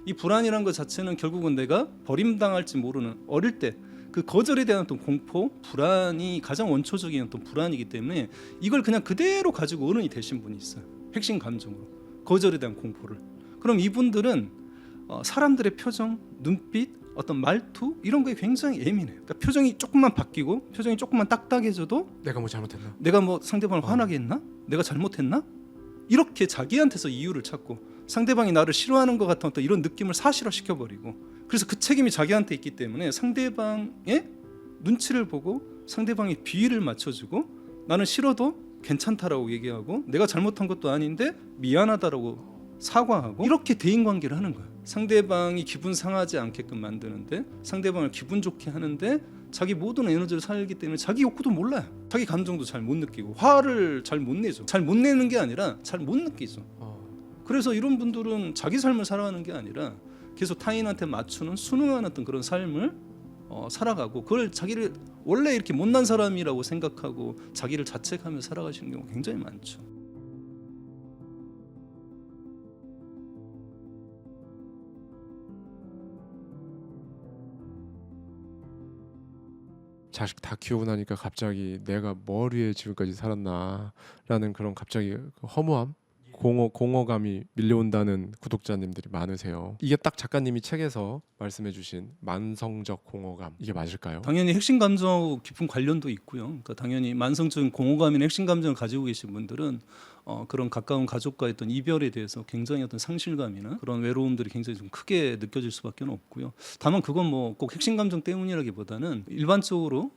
이 불안이란 것 자체는 결국은 내가 버림당할지 모르는 어릴 때 그 거절에 대한 어떤 공포, 불안이 가장 원초적인 어떤 불안이기 때문에 이걸 그냥 그대로 가지고 어른이 되신 분이 있어요. 핵심 감정으로 거절에 대한 공포를. 그럼 이분들은 사람들의 표정, 눈빛, 어떤 말투 이런 거에 굉장히 예민해요. 그러니까 표정이 조금만 바뀌고 표정이 조금만 딱딱해져도 내가 뭐 잘못했나? 내가 뭐 상대방을 화나게 했나? 내가 잘못했나? 이렇게 자기한테서 이유를 찾고 상대방이 나를 싫어하는 것 같은 어떤 이런 느낌을 사실화시켜버리고, 그래서 그 책임이 자기한테 있기 때문에 상대방의 눈치를 보고 상대방의 비위를 맞춰주고 나는 싫어도 괜찮다라고 얘기하고 내가 잘못한 것도 아닌데 미안하다라고 사과하고 이렇게 대인관계를 하는 거예요. 상대방이 기분 상하지 않게끔 만드는데, 상대방을 기분 좋게 하는데 자기 모든 에너지를 살기 때문에 자기 욕구도 몰라요. 자기 감정도 잘 못 느끼고 화를 잘 못 내죠. 잘 못 내는 게 아니라 잘 못 느끼죠. 그래서 이런 분들은 자기 삶을 살아가는 게 아니라 계속 타인한테 맞추는 순응하는 어떤 그런 삶을 살아가고, 그걸 자기를 원래 이렇게 못난 사람이라고 생각하고 자기를 자책하며 살아가시는 경우가 굉장히 많죠. 자식 다 키우고 나니까 갑자기 내가 뭘 위해 지금까지 살았나라는 그런 갑자기 그 허무함, 공허감이 밀려온다는 구독자님들이 많으세요. 이게 딱 작가님이 책에서 말씀해주신 만성적 공허감, 이게 맞을까요? 당연히 핵심 감정하고 깊은 관련도 있고요. 그러니까 당연히 만성적인 공허감이나 핵심 감정을 가지고 계신 분들은 그런 가까운 가족과의 어떤 이별에 대해서 굉장히 어떤 상실감이나 그런 외로움들이 굉장히 좀 크게 느껴질 수밖에 없고요. 다만 그건 뭐 꼭 핵심 감정 때문이라기보다는 일반적으로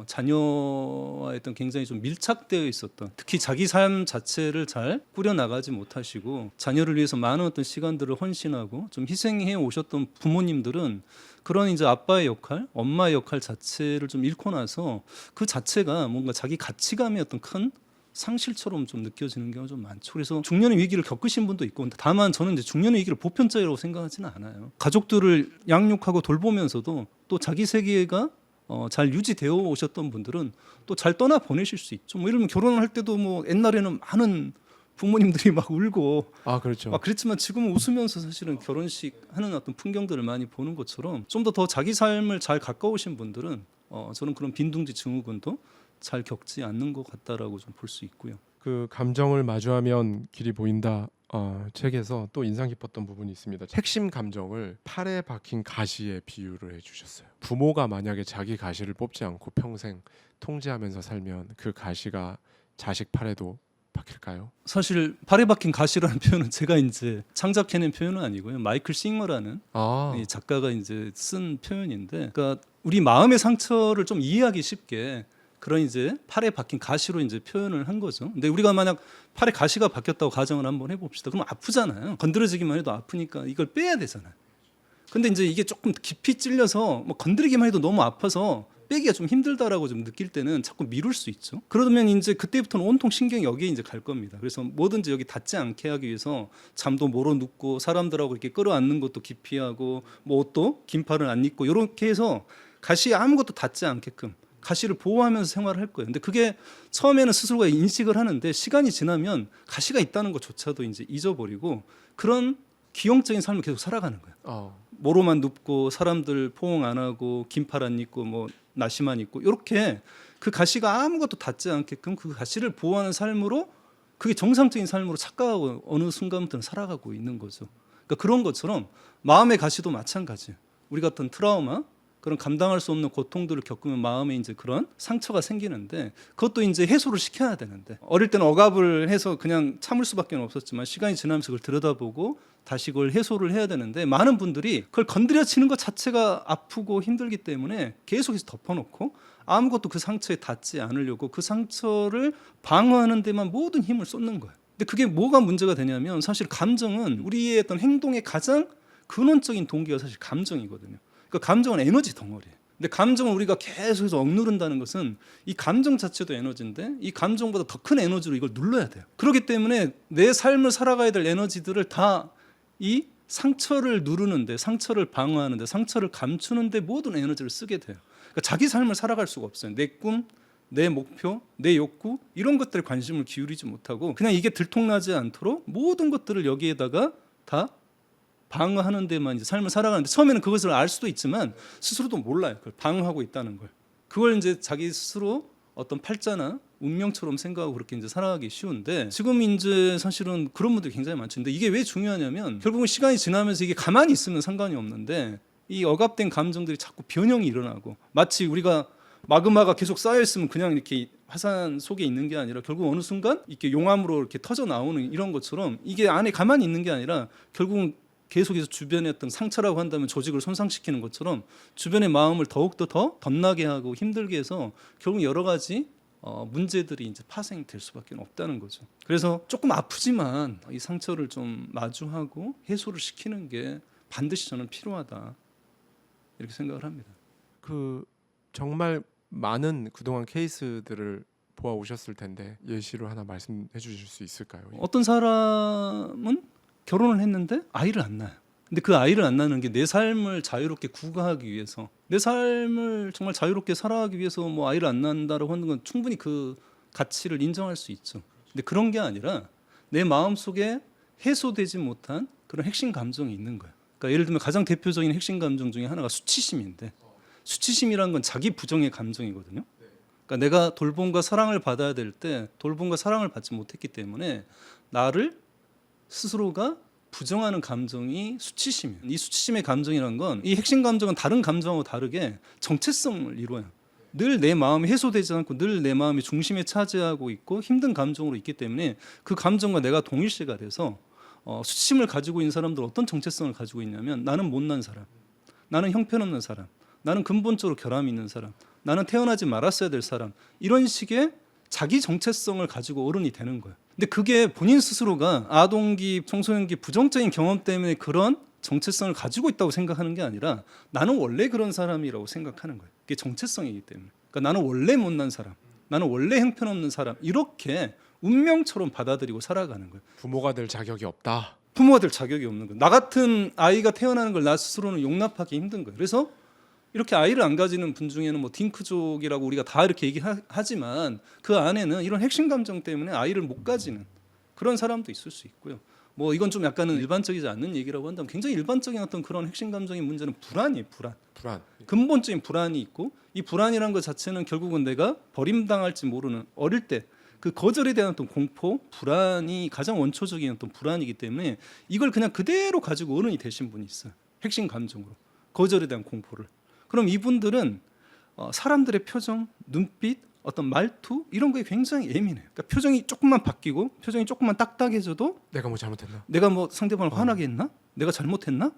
자녀와 어떤 굉장히 좀 밀착되어 있었던, 특히 자기 삶 자체를 잘 꾸려 나가지 못하시고 자녀를 위해서 많은 어떤 시간들을 헌신하고 좀 희생해 오셨던 부모님들은 그런 이제 아빠의 역할, 엄마의 역할 자체를 좀 잃고 나서 그 자체가 뭔가 자기 가치감의 어떤 큰 상실처럼 좀 느껴지는 경우가 좀 많죠. 그래서 중년의 위기를 겪으신 분도 있고, 다만 저는 이제 중년의 위기를 보편적이라고 생각하지는 않아요. 가족들을 양육하고 돌보면서도 또 자기 세계가 잘 유지되어 오셨던 분들은 또 잘 떠나 보내실 수 있죠. 뭐 예를 들면 결혼을 할 때도 뭐 옛날에는 많은 부모님들이 막 울고 그렇죠. 막 그랬지만 지금은 웃으면서 사실은 결혼식 하는 어떤 풍경들을 많이 보는 것처럼 좀 더 자기 삶을 잘 가까우신 분들은 저는 그런 빈둥지 증후군도 잘 겪지 않는 것 같다라고 좀 볼 수 있고요. 그 감정을 마주하면 길이 보인다 책에서 또 인상 깊었던 부분이 있습니다. 핵심 감정을 팔에 박힌 가시에 비유를 해주셨어요. 부모가 만약에 자기 가시를 뽑지 않고 평생 통제하면서 살면 그 가시가 자식 팔에도 박힐까요? 사실 팔에 박힌 가시라는 표현은 제가 이제 창작해낸 표현은 아니고요. 마이클 싱어라는 이 작가가 이제 쓴 표현인데, 그러니까 우리 마음의 상처를 좀 이해하기 쉽게 그런 이제 팔에 박힌 가시로 이제 표현을 한 거죠. 근데 우리가 만약 팔에 가시가 박혔다고 가정을 한번 해봅시다. 그럼 아프잖아요. 건드려지기만 해도 아프니까 이걸 빼야 되잖아요. 근데 이제 이게 조금 깊이 찔려서 뭐 건드리기만 해도 너무 아파서 빼기가 좀 힘들다라고 좀 느낄 때는 자꾸 미룰 수 있죠. 그러면 이제 그때부터는 온통 신경이 여기에 이제 갈 겁니다. 그래서 뭐든지 여기 닿지 않게 하기 위해서 잠도 몰아 눕고 사람들하고 이렇게 끌어안는 것도 기피하고 뭐 옷도 긴팔을 안 입고 이렇게 해서 가시에 아무것도 닿지 않게끔 가시를 보호하면서 생활을 할 거예요. 근데 그게 처음에는 스스로가 인식을 하는데 시간이 지나면 가시가 있다는 것조차도 이제 잊어버리고 그런 기형적인 삶을 계속 살아가는 거예요. 모로만 눕고 사람들 포옹 안 하고 긴팔 안 입고 뭐 나시만 입고 이렇게 그 가시가 아무것도 닿지 않게끔 그 가시를 보호하는 삶으로, 그게 정상적인 삶으로 착각하고 어느 순간부터는 살아가고 있는 거죠. 그러니까 그런 것처럼 마음의 가시도 마찬가지예요. 우리 같은 트라우마, 그런 감당할 수 없는 고통들을 겪으면 마음에 이제 그런 상처가 생기는데 그것도 이제 해소를 시켜야 되는데, 어릴 때는 억압을 해서 그냥 참을 수밖에 없었지만 시간이 지나면서 그걸 들여다보고 다시 그걸 해소를 해야 되는데, 많은 분들이 그걸 건드려치는 것 자체가 아프고 힘들기 때문에 계속해서 덮어놓고 아무것도 그 상처에 닿지 않으려고 그 상처를 방어하는 데만 모든 힘을 쏟는 거예요. 근데 그게 뭐가 문제가 되냐면, 사실 감정은 우리의 어떤 행동의 가장 근원적인 동기가 사실 감정이거든요. 그러니까 감정은 에너지 덩어리예요. 근데 감정을 우리가 계속해서 억누른다는 것은 이 감정 자체도 에너지인데 이 감정보다 더 큰 에너지로 이걸 눌러야 돼요. 그렇기 때문에 내 삶을 살아가야 될 에너지들을 다 이 상처를 누르는데, 상처를 방어하는데, 상처를 감추는데 모든 에너지를 쓰게 돼요. 그러니까 자기 삶을 살아갈 수가 없어요. 내 꿈, 내 목표, 내 욕구 이런 것들에 관심을 기울이지 못하고 그냥 이게 들통나지 않도록 모든 것들을 여기에다가 다 방어하는 데만 이제 삶을 살아가는데 처음에는 그것을 알 수도 있지만 스스로도 몰라요. 그걸 방어하고 있다는 걸. 그걸 이제 자기 스스로 어떤 팔자나 운명처럼 생각하고 그렇게 이제 살아가기 쉬운데 지금 이제 사실은 그런 분들이 굉장히 많죠. 근데 이게 왜 중요하냐면 결국은 시간이 지나면서 이게 가만히 있으면 상관이 없는데 이 억압된 감정들이 자꾸 변형이 일어나고 마치 우리가 마그마가 계속 쌓여 있으면 그냥 이렇게 화산 속에 있는 게 아니라 결국 어느 순간 이렇게 용암으로 이렇게 터져 나오는 이런 것처럼 이게 안에 가만히 있는 게 아니라 결국은 계속해서 주변의 어떤 상처라고 한다면 조직을 손상시키는 것처럼 주변의 마음을 더욱더 더 덧나게 하고 힘들게 해서 결국 여러 가지 문제들이 이제 파생될 수밖에 없다는 거죠. 그래서 조금 아프지만 이 상처를 좀 마주하고 해소를 시키는 게 반드시 저는 필요하다 이렇게 생각을 합니다. 그 정말 많은 그동안 케이스들을 보아 오셨을 텐데 예시로 하나 말씀해 주실 수 있을까요? 어떤 사람은 결혼을 했는데 아이를 안 낳아요. 근데 그 아이를 안 낳는 게 내 삶을 자유롭게 구가하기 위해서, 내 삶을 정말 자유롭게 살아가기 위해서 뭐 아이를 안 낳는다라고 하는 건 충분히 그 가치를 인정할 수 있죠. 근데 그런 게 아니라 내 마음 속에 해소되지 못한 그런 핵심 감정이 있는 거예요. 그러니까 예를 들면 가장 대표적인 핵심 감정 중에 하나가 수치심인데, 수치심이라는 건 자기 부정의 감정이거든요. 그러니까 내가 돌봄과 사랑을 받아야 될 때 돌봄과 사랑을 받지 못했기 때문에 나를 스스로가 부정하는 감정이 수치심이에요. 이 수치심의 감정이라는 건 이 핵심 감정은 다른 감정하고 다르게 정체성을 이루어요. 늘 내 마음이 해소되지 않고 늘 내 마음이 중심에 차지하고 있고 힘든 감정으로 있기 때문에 그 감정과 내가 동일시가 돼서 수치심을 가지고 있는 사람들 어떤 정체성을 가지고 있냐면 나는 못난 사람, 나는 형편없는 사람, 나는 근본적으로 결함이 있는 사람, 나는 태어나지 말았어야 될 사람, 이런 식의 자기 정체성을 가지고 어른이 되는 거예요. 근데 그게 본인 스스로가 아동기, 청소년기 부정적인 경험 때문에 그런 정체성을 가지고 있다고 생각하는 게 아니라 나는 원래 그런 사람이라고 생각하는 거예요. 그게 정체성이기 때문에. 그러니까 나는 원래 못난 사람, 나는 원래 형편없는 사람, 이렇게 운명처럼 받아들이고 살아가는 거예요. 부모가 될 자격이 없다. 부모가 될 자격이 없는 거예요. 나 같은 아이가 태어나는 걸 나 스스로는 용납하기 힘든 거예요. 그래서 이렇게 아이를 안 가지는 분 중에는 뭐 딩크족이라고 우리가 다 이렇게 얘기하지만 그 안에는 이런 핵심 감정 때문에 아이를 못 가지는 그런 사람도 있을 수 있고요. 뭐 이건 좀 약간은 일반적이지 않는 얘기라고 한다면 굉장히 일반적인 어떤 그런 핵심 감정의 문제는 불안이에요. 불안. 근본적인 불안이 있고 이 불안이라는 것 자체는 결국은 내가 버림당할지 모르는 어릴 때 그 거절에 대한 어떤 공포, 불안이 가장 원초적인 어떤 불안이기 때문에 이걸 그냥 그대로 가지고 어른이 되신 분이 있어요. 핵심 감정으로 거절에 대한 공포를. 그럼 이분들은 사람들의 표정, 눈빛, 어떤 말투 이런 거에 굉장히 예민해요. 그러니까 표정이 조금만 바뀌고 표정이 조금만 딱딱해져도 내가 뭐 잘못했나? 내가 뭐 상대방을 화나게 했나? 내가 잘못했나?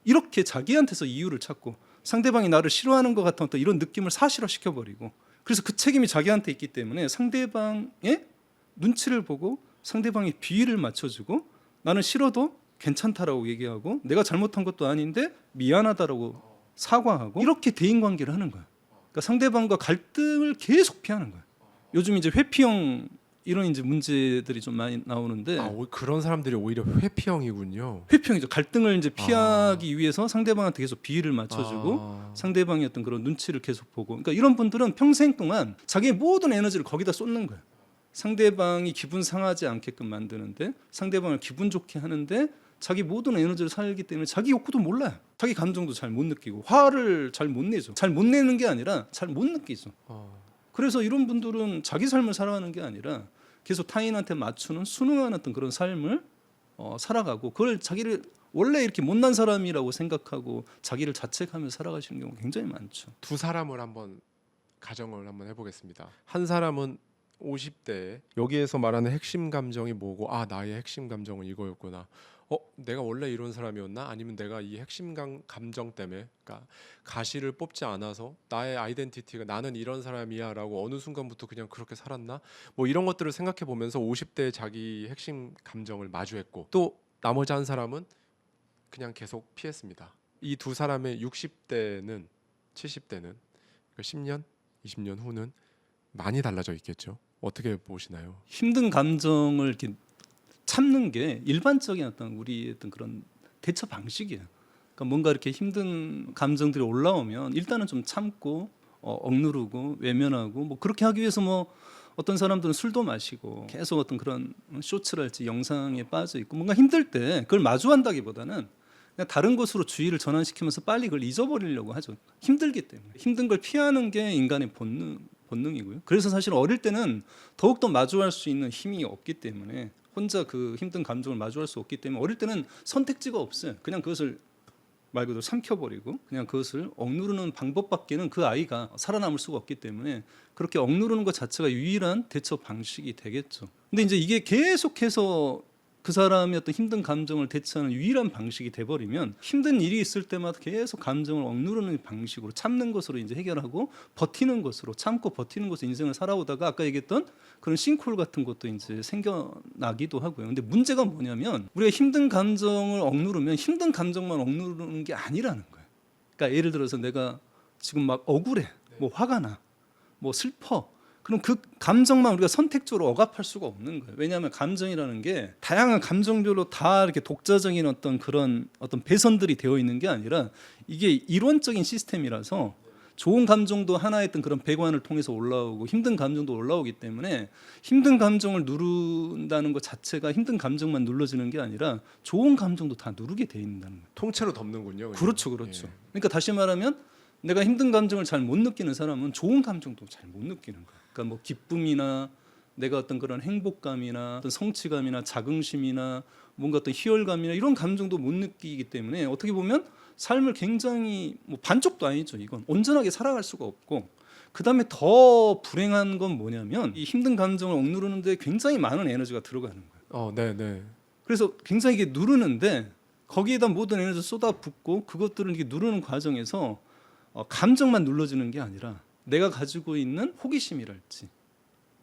이렇게 자기한테서 이유를 찾고 상대방이 나를 싫어하는 것 같은 어떤 이런 느낌을 사실화시켜버리고 그래서 그 책임이 자기한테 있기 때문에 상대방의 눈치를 보고 상대방의 비위를 맞춰주고 나는 싫어도 괜찮다라고 얘기하고 내가 잘못한 것도 아닌데 미안하다라고 사과하고 이렇게 대인관계를 하는 거야. 그러니까 상대방과 갈등을 계속 피하는 거야. 요즘 이제 회피형 이런 이제 문제들이 좀 많이 나오는데 그런 사람들이 오히려 회피형이군요. 회피형이죠. 갈등을 이제 피하기 위해서 상대방한테 계속 비위를 맞춰주고 상대방의 어떤 그런 눈치를 계속 보고. 그러니까 이런 분들은 평생 동안 자기의 모든 에너지를 거기다 쏟는 거야. 상대방이 기분 상하지 않게끔 만드는데 상대방을 기분 좋게 하는데 자기 모든 에너지를 살기 때문에 자기 욕구도 몰라요. 자기 감정도 잘 못 느끼고 화를 잘 못 내죠. 잘 못 내는 게 아니라 잘 못 느끼죠. 그래서 이런 분들은 자기 삶을 살아가는 게 아니라 계속 타인한테 맞추는 순응하는 어떤 그런 삶을 살아가고 그걸 자기를 원래 이렇게 못난 사람이라고 생각하고 자기를 자책하면서 살아가시는 경우가 굉장히 많죠. 두 사람을 한번 가정을 한번 해보겠습니다. 한 사람은 50대에 여기에서 말하는 핵심 감정이 뭐고 나의 핵심 감정은 이거였구나. 내가 원래 이런 사람이었나? 아니면 내가 이 핵심 감정 때문에 그러니까 가시를 뽑지 않아서 나의 아이덴티티가 나는 이런 사람이야 라고 어느 순간부터 그냥 그렇게 살았나? 뭐 이런 것들을 생각해 보면서 50대에 자기 핵심 감정을 마주했고 또 나머지 한 사람은 그냥 계속 피했습니다. 이 두 사람의 60대는 70대는 그러니까 10년, 20년 후는 많이 달라져 있겠죠. 어떻게 보시나요? 힘든 감정을 이렇게 참는 게 일반적인 어떤 우리의 어떤 그런 대처 방식이에요. 그러니까 뭔가 이렇게 힘든 감정들이 올라오면 일단은 좀 참고 억누르고 외면하고 뭐 그렇게 하기 위해서 뭐 어떤 사람들은 술도 마시고 계속 어떤 그런 쇼츠랄지 영상에 빠져 있고 뭔가 힘들 때 그걸 마주한다기보다는 그냥 다른 것으로 주의를 전환시키면서 빨리 그걸 잊어버리려고 하죠. 힘들기 때문에. 힘든 걸 피하는 게 인간의 본능이고요. 그래서 사실 어릴 때는 더욱더 마주할 수 있는 힘이 없기 때문에, 혼자 그 힘든 감정을 마주할 수 없기 때문에 어릴 때는 선택지가 없어요. 그냥 그것을 말 그대로 삼켜버리고 그냥 그것을 억누르는 방법밖에는 그 아이가 살아남을 수가 없기 때문에 그렇게 억누르는 것 자체가 유일한 대처 방식이 되겠죠. 근데 이제 이게 계속해서 그 사람의 어떤 힘든 감정을 대처하는 유일한 방식이 돼버리면, 힘든 일이 있을 때마다 계속 감정을 억누르는 방식으로 참는 것으로 이제 해결하고, 버티는 것으로 참고 버티는 것으로 인생을 살아오다가 아까 얘기했던 그런 싱크홀 같은 것도 이제 생겨나기도 하고요. 근데 문제가 뭐냐면, 우리가 힘든 감정을 억누르면 힘든 감정만 억누르는 게 아니라는 거예요. 그러니까 예를 들어서 내가 지금 막 억울해, 뭐 화가 나, 뭐 슬퍼, 그럼 그 감정만 우리가 선택적으로 억압할 수가 없는 거예요. 왜냐하면 감정이라는 게 다양한 감정별로 다 이렇게 독자적인 어떤 그런 어떤 배선들이 되어 있는 게 아니라, 이게 이론적인 시스템이라서 좋은 감정도 하나의 어떤 그런 배관을 통해서 올라오고 힘든 감정도 올라오기 때문에, 힘든 감정을 누른다는 것 자체가 힘든 감정만 눌러지는 게 아니라 좋은 감정도 다 누르게 돼 있다는 거예요. 통째로 덮는군요. 그냥. 그렇죠. 예. 그러니까 다시 말하면 내가 힘든 감정을 잘 못 느끼는 사람은 좋은 감정도 잘 못 느끼는 거예요. 그러니까 뭐 기쁨이나 내가 어떤 그런 행복감이나 어떤 성취감이나 자긍심이나 뭔가 어떤 희열감이나 이런 감정도 못 느끼기 때문에, 어떻게 보면 삶을 굉장히 뭐 반쪽도 아니죠. 이건 온전하게 살아갈 수가 없고, 그 다음에 더 불행한 건 뭐냐면, 이 힘든 감정을 억누르는데 굉장히 많은 에너지가 들어가는 거예요. 네. 그래서 굉장히 이게 누르는데 거기에다 모든 에너지를 쏟아붓고, 그것들을 이렇게 누르는 과정에서 감정만 눌러지는 게 아니라 내가 가지고 있는 호기심이랄지,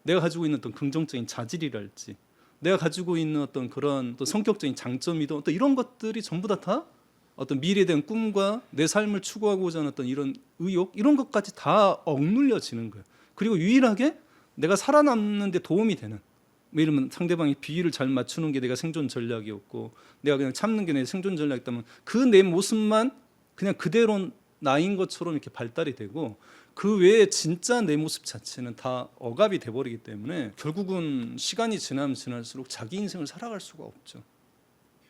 내가 가지고 있는 어떤 긍정적인 자질이랄지, 내가 가지고 있는 어떤 그런 또 성격적인 장점이든 어떤 이런 것들이 전부 다 어떤 미래에 대한 꿈과 내 삶을 추구하고자 하는 어떤 이런 의욕, 이런 것까지 다 억눌려지는 거예요. 그리고 유일하게 내가 살아남는 데 도움이 되는, 뭐 예를 들면 상대방이 비위를 잘 맞추는 게 내가 생존 전략이었고, 내가 그냥 참는 게 내 생존 전략이었다면, 그 내 모습만 그냥 그대로 나인 것처럼 이렇게 발달이 되고, 그 외에 진짜 내 모습 자체는 다 억압이 돼버리기 때문에 결국은 시간이 지나면 지날수록 자기 인생을 살아갈 수가 없죠.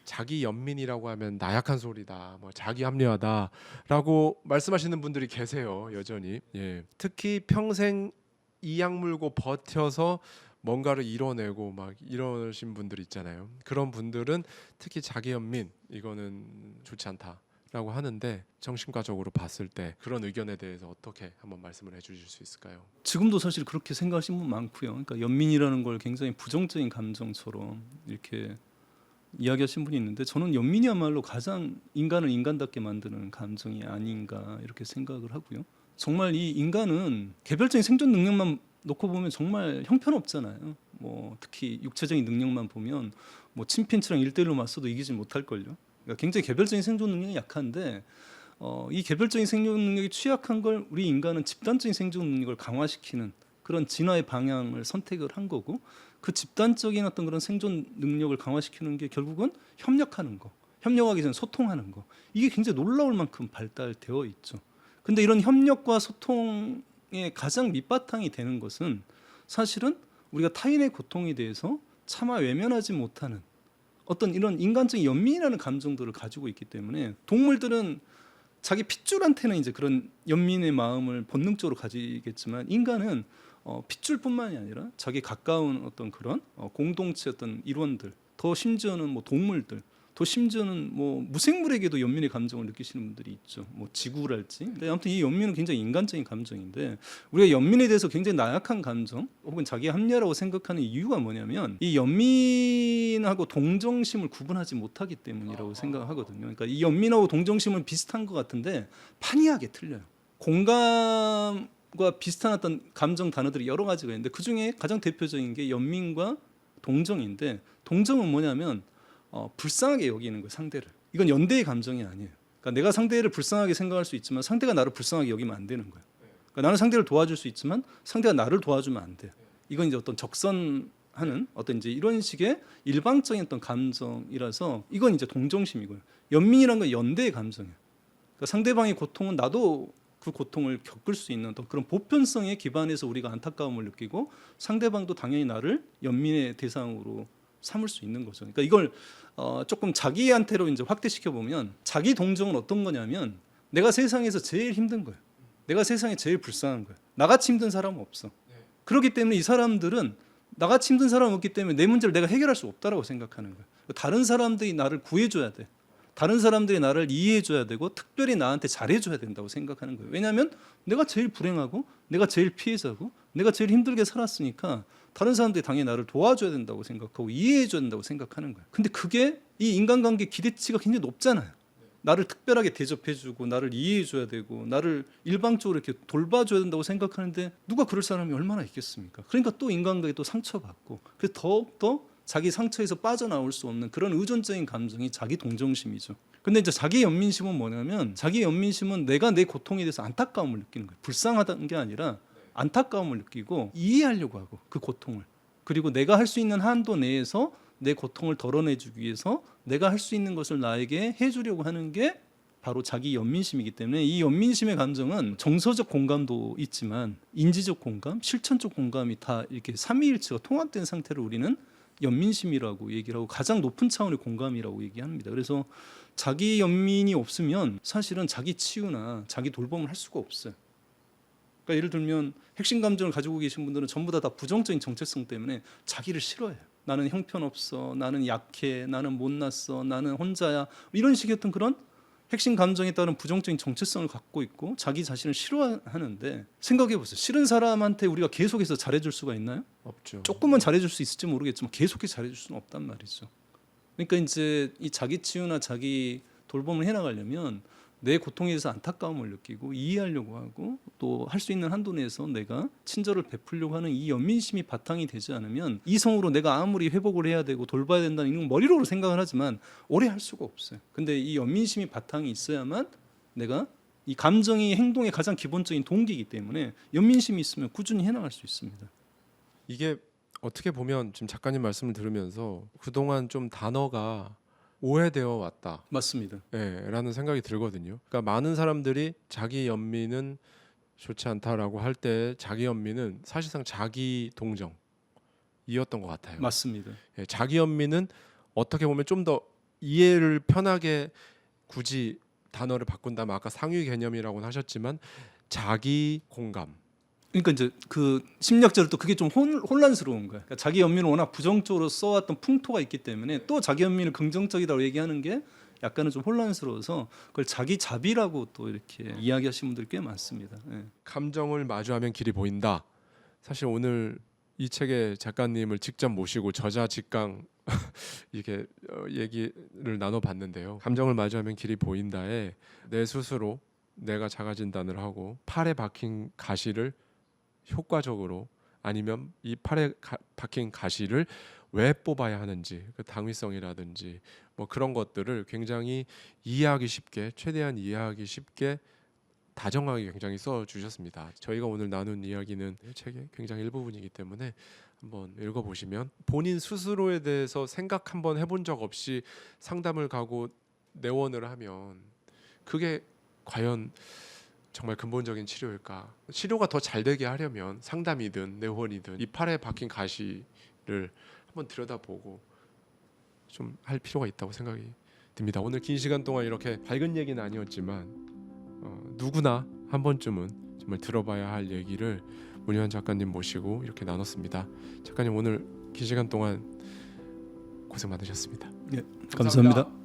자기 연민이라고 하면 나약한 소리다, 뭐 자기 합리화다라고 말씀하시는 분들이 계세요, 여전히. 예. 특히 평생 이악 물고 버텨서 뭔가를 이뤄내고 막 이러신 분들 있잖아요. 그런 분들은 특히 자기 연민, 이거는 좋지 않다라고 하는데, 정신과적으로 봤을 때 그런 의견에 대해서 어떻게 한번 말씀을 해주실 수 있을까요? 지금도 사실 그렇게 생각하시는 분 많고요. 그러니까 연민이라는 걸 굉장히 부정적인 감정처럼 이렇게 이야기하신 분이 있는데, 저는 연민이야말로 가장 인간을 인간답게 만드는 감정이 아닌가 이렇게 생각을 하고요. 정말 이 인간은 개별적인 생존 능력만 놓고 보면 정말 형편없잖아요. 뭐 특히 육체적인 능력만 보면 뭐 침팬지랑 1대1로 맞서도 이기지 못할걸요. 그러니까 굉장히 개별적인 생존 능력이 약한데, 이 개별적인 생존 능력이 취약한 걸 우리 인간은 집단적인 생존 능력을 강화시키는 그런 진화의 방향을 선택을 한 거고, 그 집단적인 어떤 그런 생존 능력을 강화시키는 게 결국은 협력하는 거, 협력하기 전에 소통하는 거, 이게 굉장히 놀라울 만큼 발달되어 있죠. 근데 이런 협력과 소통의 가장 밑바탕이 되는 것은 사실은 우리가 타인의 고통에 대해서 차마 외면하지 못하는 어떤 이런 인간적인 연민이라는 감정들을 가지고 있기 때문에, 동물들은 자기 핏줄한테는 이제 그런 연민의 마음을 본능적으로 가지겠지만, 인간은 핏줄뿐만이 아니라 자기 가까운 어떤 그런 공동체 어떤 일원들, 더 심지어는 뭐 동물들, 더 심지어는 뭐 무생물에게도 연민의 감정을 느끼시는 분들이 있죠. 뭐 지구랄지. 근데 아무튼 이 연민은 굉장히 인간적인 감정인데, 우리가 연민에 대해서 굉장히 나약한 감정 혹은 자기 합리화라고 생각하는 이유가 뭐냐면, 이 연민하고 동정심을 구분하지 못하기 때문이라고 생각하거든요. 그러니까 이 연민하고 동정심은 비슷한 것 같은데 판이하게 틀려요. 공감과 비슷한 어떤 감정 단어들이 여러 가지가 있는데, 그 중에 가장 대표적인 게 연민과 동정인데, 동정은 뭐냐면 불쌍하게 여기는 거예요, 상대를. 이건 연대의 감정이 아니에요. 그러니까 내가 상대를 불쌍하게 생각할 수 있지만 상대가 나를 불쌍하게 여기면 안 되는 거예요. 그러니까 나는 상대를 도와줄 수 있지만 상대가 나를 도와주면 안 돼요. 이건 이제 어떤 적선하는 어떤 이제 이런 식의 일방적인 어떤 감정이라서, 이건 이제 동정심이고요. 연민이란 건 연대의 감정이에요. 그러니까 상대방의 고통은 나도 그 고통을 겪을 수 있는 어떤 그런 보편성에 기반해서 우리가 안타까움을 느끼고, 상대방도 당연히 나를 연민의 대상으로 삼을 수 있는 거죠. 그러니까 이걸 조금 자기한테로 이제 확대시켜 보면 자기 동정은 어떤 거냐면 내가 세상에서 제일 힘든 거예요. 내가 세상에 제일 불쌍한 거예요. 나같이 힘든 사람은 없어. 그렇기 때문에 이 사람들은 나같이 힘든 사람은 없기 때문에 내 문제를 내가 해결할 수 없다라고 생각하는 거예요. 다른 사람들이 나를 구해줘야 돼. 다른 사람들이 나를 이해해줘야 되고 특별히 나한테 잘해줘야 된다고 생각하는 거예요. 왜냐하면 내가 제일 불행하고 내가 제일 피해자고 내가 제일 힘들게 살았으니까 다른 사람들이 당연히 나를 도와줘야 된다고 생각하고 이해해줘야 된다고 생각하는 거예요. 근데 그게 이 인간관계 기대치가 굉장히 높잖아요. 나를 특별하게 대접해주고 나를 이해해줘야 되고 나를 일방적으로 이렇게 돌봐줘야 된다고 생각하는데 누가 그럴 사람이 얼마나 있겠습니까? 그러니까 또 인간관계에 또 상처받고 그래서 더욱더 자기 상처에서 빠져나올 수 없는 그런 의존적인 감정이 자기 동정심이죠. 근데 이제 자기 연민심은 뭐냐면 자기 연민심은 내가 내 고통에 대해서 안타까움을 느끼는 거예요. 불쌍하다는 게 아니라 안타까움을 느끼고 이해하려고 하고 그 고통을 그리고 내가 할 수 있는 한도 내에서 내 고통을 덜어내주기 위해서 내가 할 수 있는 것을 나에게 해주려고 하는 게 바로 자기 연민심이기 때문에 이 연민심의 감정은 정서적 공감도 있지만 인지적 공감, 실천적 공감이 다 이렇게 삼위일체가 통합된 상태를 우리는 연민심이라고 얘기를 하고 가장 높은 차원의 공감이라고 얘기합니다. 그래서 자기 연민이 없으면 사실은 자기 치유나 자기 돌봄을 할 수가 없어요. 그러니까 예를 들면 핵심 감정을 가지고 계신 분들은 전부 다 부정적인 정체성 때문에 자기를 싫어해요. 나는 형편없어, 나는 약해, 나는 못났어, 나는 혼자야 이런 식의 어떤 그런 핵심 감정에 따른 부정적인 정체성을 갖고 있고 자기 자신을 싫어하는데 생각해 보세요. 싫은 사람한테 우리가 계속해서 잘해줄 수가 있나요? 없죠. 조금은 잘해줄 수 있을지 모르겠지만 계속해서 잘해줄 수는 없단 말이죠. 그러니까 이제 이 자기 치유나 자기 돌봄을 해나가려면 내 고통에 대해서 안타까움을 느끼고 이해하려고 하고 또 할 수 있는 한도 내에서 내가 친절을 베풀려고 하는 이 연민심이 바탕이 되지 않으면 이성으로 내가 아무리 회복을 해야 되고 돌봐야 된다는 이런 머리로 생각을 하지만 오래 할 수가 없어요. 근데 이 연민심이 바탕이 있어야만 내가 이 감정이 행동의 가장 기본적인 동기이기 때문에 연민심이 있으면 꾸준히 해나갈 수 있습니다. 이게 어떻게 보면 지금 작가님 말씀을 들으면서 그동안 좀 단어가 오해되어 왔다. 맞습니다. 라는 생각이 들거든요. 그러니까 많은 사람들이 자기 연민은 좋지 않다라고 할 때 자기 연민은 사실상 자기 동정이었던 것 같아요. 맞습니다. 자기 연민은 어떻게 보면 좀 더 이해를 편하게 굳이 단어를 바꾼다면 아까 상위 개념이라고는 하셨지만 자기 공감. 그러니까 이제 그 심리학자들 또 그게 좀 혼란스러운 거야. 그러니까 자기 연민을 워낙 부정적으로 써왔던 풍토가 있기 때문에 또 자기 연민을 긍정적이라고 얘기하는 게 약간은 좀 혼란스러워서 그걸 자기 자비라고 또 이렇게 이야기하시는 분들 꽤 많습니다. 감정을 마주하면 길이 보인다. 사실 오늘 이 책의 작가님을 직접 모시고 저자 직강 이렇게 얘기를 나눠봤는데요. 감정을 마주하면 길이 보인다에 내 스스로 내가 자가 진단을 하고 팔에 박힌 가시를 효과적으로 아니면 이 팔에 박힌 가시를 왜 뽑아야 하는지 그 당위성이라든지 뭐 그런 것들을 굉장히 이해하기 쉽게 최대한 이해하기 쉽게 다정하게 굉장히 써주셨습니다. 저희가 오늘 나눈 이야기는 책의 굉장히 일부분이기 때문에 한번 읽어보시면 본인 스스로에 대해서 생각 한번 해본 적 없이 상담을 가고 내원을 하면 그게 과연 정말 근본적인 치료일까? 치료가 더 잘 되게 하려면 상담이든 내원이든 이 팔에 박힌 가시를 한번 들여다보고 좀 할 필요가 있다고 생각이 듭니다. 오늘 긴 시간 동안 이렇게 밝은 얘기는 아니었지만 누구나 한 번쯤은 정말 들어봐야 할 얘기를 문희환 작가님 모시고 이렇게 나눴습니다. 작가님 오늘 긴 시간 동안 고생 많으셨습니다. 감사합니다.